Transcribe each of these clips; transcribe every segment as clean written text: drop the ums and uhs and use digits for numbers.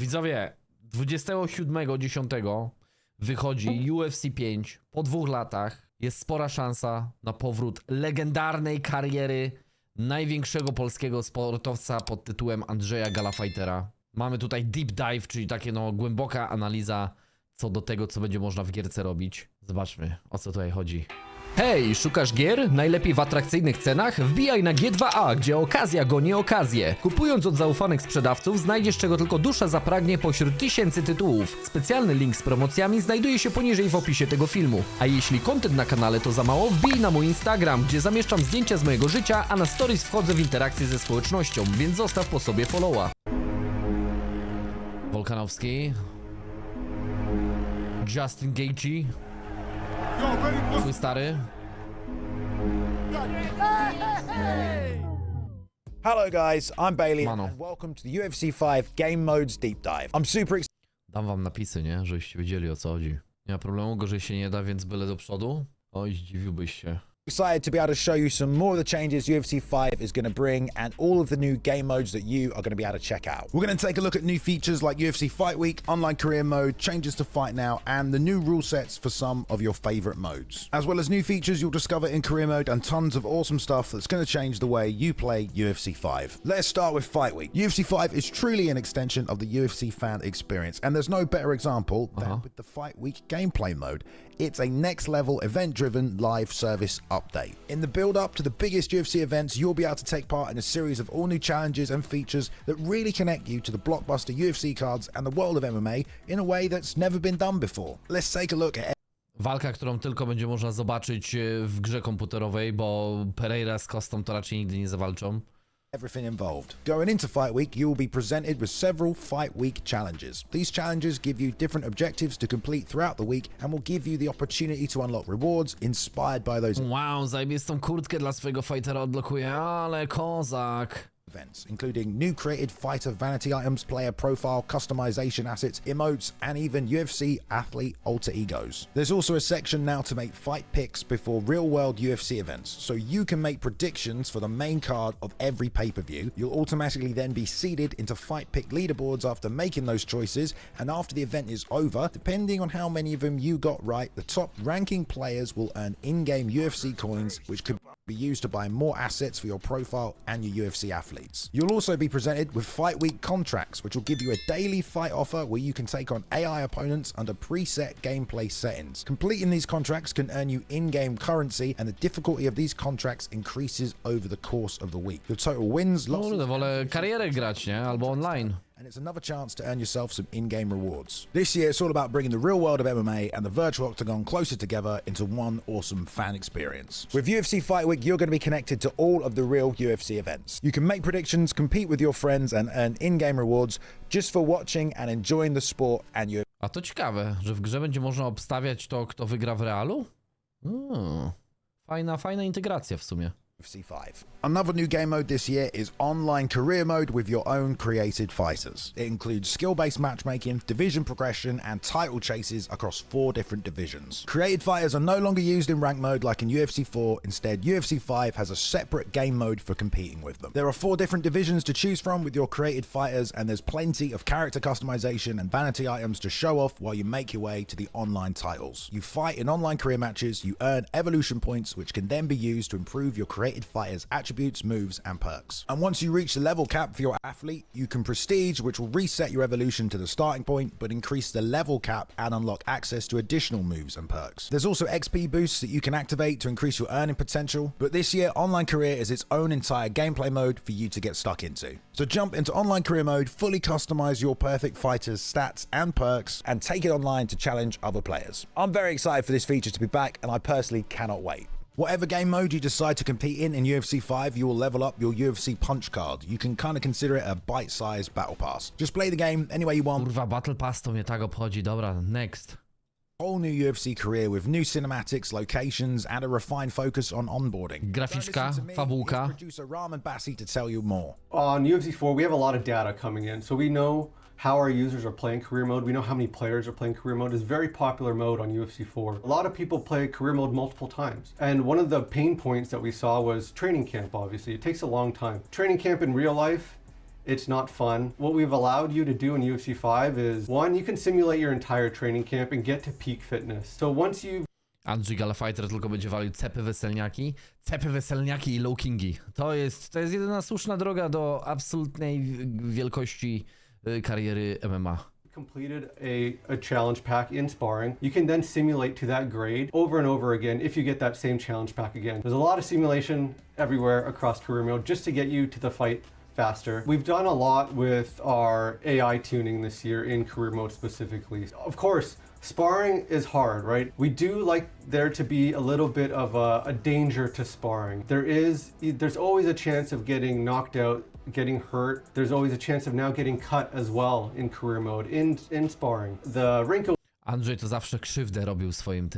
Widzowie, 27.10 wychodzi UFC 5. Po 2 latach jest spora szansa na powrót legendarnej kariery największego polskiego sportowca pod tytułem Andrzeja Galafajtera. Mamy tutaj deep dive, czyli takie głęboka analiza co do tego, co będzie można w gierce robić. Zobaczmy, o co tutaj chodzi. Hej, szukasz gier? Najlepiej w atrakcyjnych cenach? Wbijaj na G2A, gdzie okazja goni okazję. Kupując od zaufanych sprzedawców, znajdziesz czego tylko dusza zapragnie pośród tysięcy tytułów. Specjalny link z promocjami znajduje się poniżej w opisie tego filmu. A jeśli content na kanale to za mało, wbij na mój Instagram, gdzie zamieszczam zdjęcia z mojego życia, a na stories wchodzę w interakcję ze społecznością, więc zostaw po sobie followa. Wolkanowski. Justin Gaethje. Twój stary. Hello guys, I'm Bailey Mano. and welcome to the UFC 5 Game Modes Deep Dive. I'm super excited. Dam wam napisy, nie? Żebyście wiedzieli, o co chodzi. Nie ma problemu, gorzej się nie da, więc byle do przodu. Oj, zdziwiłbyś się. Excited to be able to show you some more of the changes UFC 5 is going to bring and all of the new game modes that you are going to be able to check out. We're going to take a look at new features like UFC Fight Week, Online Career Mode, changes to Fight Now, and the new rule sets for some of your favorite modes. As well as new features you'll discover in Career Mode and tons of awesome stuff that's going to change the way you play UFC 5. Let's start with Fight Week. UFC 5 is truly an extension of the UFC fan experience, and there's no better example than with the Fight Week gameplay mode. It's a next-level, event-driven live service update. In the build-up to the biggest UFC events, you'll be able to take part in a series of all-new challenges and features that really connect you to the blockbuster UFC cards and the world of MMA in a way that's never been done before. Let's take a look at Walka, którą tylko będzie można zobaczyć w grze komputerowej, bo Pereira z Costą to raczej nigdy nie zawalczą. everything involved. Going into Fight Week, you will be presented with several Fight Week challenges. These challenges give you different objectives to complete throughout the week and will give you the opportunity to unlock rewards inspired by those Wow, zajebistą kurtkę dla swojego fightera odblokuje, ale kozak. events, including new created fighter vanity items, player profile, customization assets, emotes, and even UFC athlete alter egos. There's also a section now to make fight picks before real-world UFC events, so you can make predictions for the main card of every pay-per-view. You'll automatically then be seeded into fight pick leaderboards after making those choices, and after the event is over, depending on how many of them you got right, the top ranking players will earn in-game UFC coins, which could be used to buy more assets for your profile and your UFC athletes. You'll also be presented with Fight Week contracts, which will give you a daily fight offer where you can take on AI opponents under preset gameplay settings. Completing these contracts can earn you in-game currency, and the difficulty of these contracts increases over the course of the week. Your total wins, losses, Kurde, wolę karierę grać, nie? Albo online. and it's another chance to earn yourself some in-game rewards. This year, it's all about bringing the real world of MMA and the virtual octagon closer together into one awesome fan experience. With UFC Fight Week, you're going to be connected to all of the real UFC events. You can make predictions, compete with your friends, and earn in-game rewards just for watching and enjoying the sport and your. A to ciekawe, że w grze będzie można obstawiać to, kto wygra w realu? Fajna integracja w sumie. UFC 5. Another new game mode this year is Online Career Mode with your own created fighters. It includes skill-based matchmaking, division progression, and title chases across 4 different divisions. Created fighters are no longer used in rank mode like in UFC 4. Instead, UFC 5 has a separate game mode for competing with them. There are 4 different divisions to choose from with your created fighters, and there's plenty of character customization and vanity items to show off while you make your way to the online titles. You fight in online career matches, you earn evolution points, which can then be used to improve your created fighters' attributes, moves, and perks. And once you reach the level cap for your athlete, you can prestige, which will reset your evolution to the starting point, but increase the level cap and unlock access to additional moves and perks. There's also XP boosts that you can activate to increase your earning potential, but this year, Online Career is its own entire gameplay mode for you to get stuck into. So jump into Online Career mode, fully customize your perfect fighter's stats and perks, And take it online to challenge other players. I'm very excited for this feature to be back, and I personally cannot wait. whatever game mode you decide to compete in UFC 5, you will level up your UFC punch card. You can kind of consider it a bite-sized battle pass. Just play the game any way you want. Kurwa, Battle Pass to mnie tak obchodzi. Dobra, next. Whole new UFC career with new cinematics, locations, and a refined focus on onboarding. Graficzka, Don't listen to me, fabułka. here's producer Raman Bassi to tell you more. On UFC 4, we have a lot of data coming in, so we know how our users are playing career mode. We know how many players are playing career mode. It's a very popular mode on UFC 4. A lot of people play career mode multiple times. And one of the pain points that we saw was training camp, obviously. It takes a long time. Training camp in real life It's not fun. What we've allowed you to do in UFC 5 is, one, you can simulate your entire training camp and get to peak fitness. So once you've Andrzej Galafighter tylko będzie walił cepy weselniaki i low kingi. To jest jedyna słuszna droga do absolutnej wielkości kariery MMA. completed a challenge pack in sparring, you can then simulate to that grade over and over again if you get that same challenge pack again. There's a lot of simulation everywhere across career mode just to get you to the fight faster. We've done a lot with our AI tuning this year in career mode specifically. Of course, sparring is hard, right? We do like there to be a little bit of a danger to sparring. There's always a chance of getting knocked out, getting hurt. There's always a chance of now getting cut as well in career mode, in sparring. The wrinkle Andrzej to zawsze krzywdę robił swoim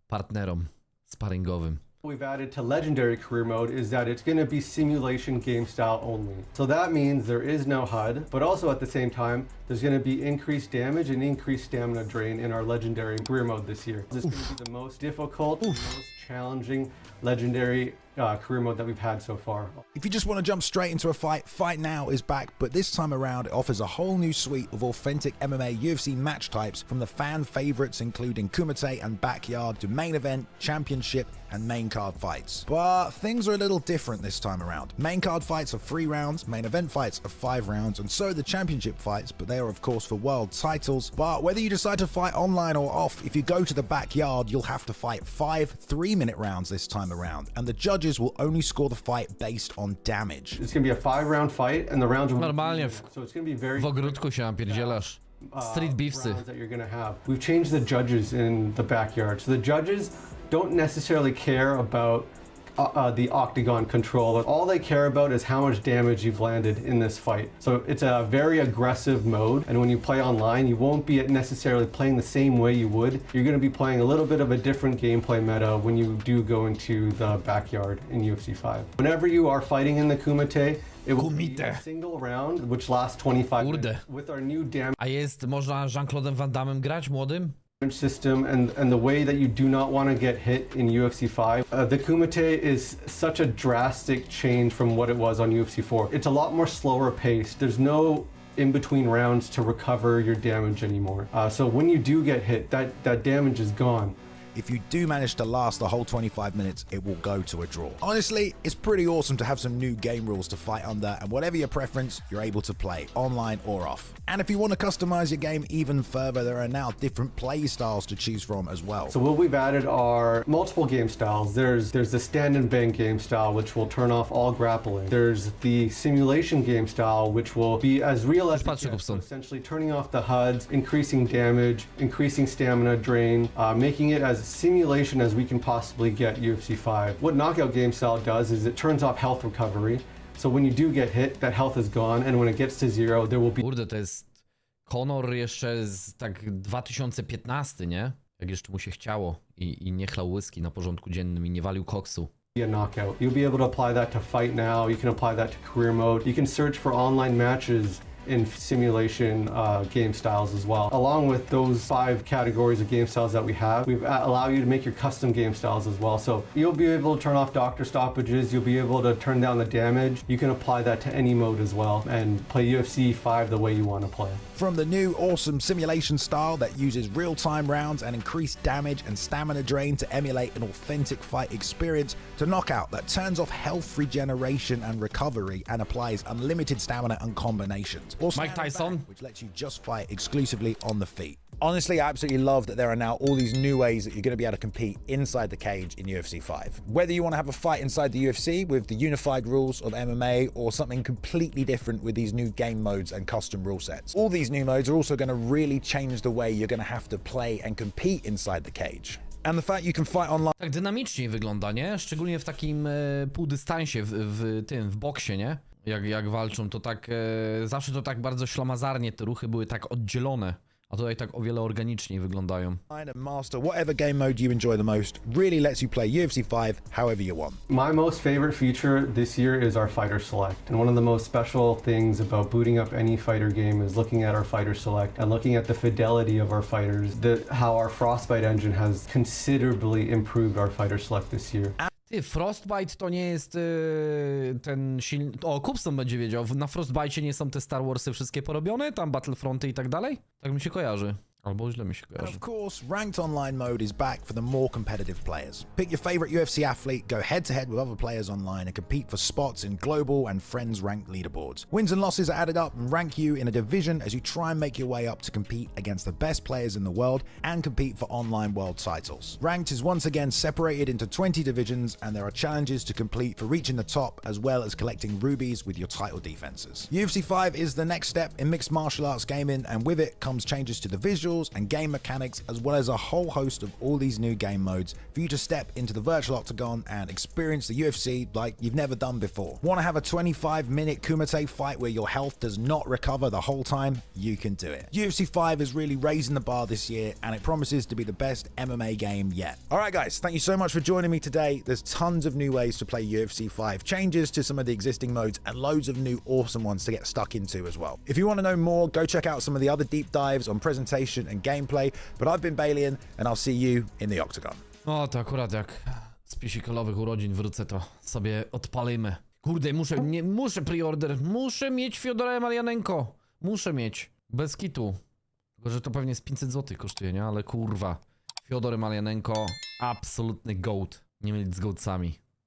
partnerom sparingowym. we've added to legendary career mode is that it's going to be simulation game style only. So that means there is no HUD, but also at the same time, there's going to be increased damage and increased stamina drain in our legendary career mode this year. This is going to be the most difficult, most challenging legendary career mode that we've had so far. If you just want to jump straight into a fight, Fight Now is back, but this time around it offers a whole new suite of authentic MMA UFC match types, from the fan favorites including Kumite and Backyard to main event, championship and main card fights. But things are a little different this time around. Main card fights are 3 rounds, main event fights are 5 rounds, and so are the championship fights, but they are of course for world titles. But whether you decide to fight online or off, if you go to the Backyard, you'll have to fight 5 3-minute rounds this time around, and the judges will only score the fight based on damage. It's going to be a 5-round fight and the rounds will Normalnie so it's going to be very w ogródku się napierdzielasz. Street beefsy. rounds that you're going to have. We've changed the judges in the Backyard. So the judges don't necessarily care about the octagon control. All they care about is how much damage you've landed in this fight. So it's a very aggressive mode, and when you play online, you won't be necessarily playing the same way you would. You're going to be playing a little bit of a different gameplay meta when you do go into the Backyard in UFC 5. Whenever you are fighting in the Kumite, it will be a single round, which lasts 25 minutes. With our new damage A można Jean-Claude'em Van Damme grać, młodym? system and the way that you do not want to get hit in UFC 5. The Kumite is such a drastic change from what it was on UFC 4. It's a lot more slower paced. There's no in between rounds to recover your damage anymore. So when you do get hit, that damage is gone. If you do manage to last the whole 25 minutes, it will go to a draw. Honestly, it's pretty awesome to have some new game rules to fight under, and whatever your preference, you're able to play, online or off. And if you want to customize your game even further, there are now different play styles to choose from as well. So what we've added are multiple game styles. There's the stand and bang game style, which will turn off all grappling. There's the simulation game style, which will be as real as it gets, so essentially turning off the HUDs, increasing damage, increasing stamina drain, making it as simulation as we can possibly get UFC 5. What knockout game style does is it turns off health recovery. So when you do get hit, that health is gone, and when it gets to 0, there will be... Kurde, to jest Conor jeszcze z tak 2015, nie? Jak jeszcze mu się chciało i nie chlał whisky na porządku dziennym i nie walił koksu. A knockout. You'll be able to apply that to Fight Now. You can apply that to career mode. You can search for online matches in simulation game styles as well. Along with those 5 categories of game styles that we have, we've allow you to make your custom game styles as well. So you'll be able to turn off doctor stoppages, you'll be able to turn down the damage. You can apply that to any mode as well and play UFC 5 the way you want to play. From the new awesome simulation style that uses real-time rounds and increased damage and stamina drain to emulate an authentic fight experience, to knockout that turns off health regeneration and recovery and applies unlimited stamina and combinations. Or Mike Tyson, which lets you just fight exclusively on the feet. Honestly, I absolutely love that there are now all these new ways that you're going to be able to compete inside the cage in UFC 5. Whether you want to have a fight inside the UFC with the unified rules of MMA or something completely different with these new game modes and custom rule sets. All these new modes are also going to really change the way you're going to have to play and compete inside the cage. And the fact you can fight online... Tak dynamicznie wygląda, nie? Szczególnie w takim półdystansie, w boksie, nie? Jak walczą, to tak zawsze to tak bardzo ślamazarnie te ruchy były tak oddzielone, a tutaj tak o wiele organiczniej wyglądają. And master whatever game mode you enjoy the most, really lets you play UFC 5 however you want. My most favorite feature this year is our fighter select. And one of the most special things about booting up any fighter game is looking at our fighter select and looking at the fidelity of our fighters, how our Frostbite engine has considerably improved our fighter select this year. Ty, Frostbite to nie jest ten silny... O, Kupson będzie wiedział. Na Frostbite nie są te Star Warsy wszystkie porobione? Tam Battlefronty i tak dalej? Tak mi się kojarzy. Albo źle mi się And kojarzy. of course, Ranked Online mode is back for the more competitive players. Pick your favorite UFC athlete, go head to head with other players online and compete for spots in global and friends ranked leaderboards. Wins and losses are added up and rank you in a division as you try and make your way up to compete against the best players in the world and compete for online world titles. Ranked is once again separated into 20 divisions and there are challenges to complete for reaching the top as well as collecting rubies with your title defenses. UFC 5 is the next step in mixed martial arts gaming and with it comes changes to the visuals and game mechanics as well as a whole host of all these new game modes for you to step into the virtual octagon and experience the UFC like you've never done before. Want to have a 25-minute kumite fight where your health does not recover the whole time? You can do it. UFC 5 is really raising the bar this year and it promises to be the best MMA game yet. All right, guys, thank you so much for joining me today. There's tons of new ways to play UFC 5, changes to some of the existing modes, and loads of new awesome ones to get stuck into as well. If you want to know more, go check out some of the other deep dives on presentation and gameplay. But I've been Balian, and I'll see you in the octagon. O, to akurat jak z pisikolowych urodzin wrócę, to sobie odpalimy. Kurde, muszę preorder. Muszę mieć Fiodora Emelianenko. Muszę mieć. Bez kitu. Tylko, że to pewnie z 500 zł kosztuje, nie? Ale kurwa. Fiodor Emelianenko, absolutny goat. Nie mylić z goatsami.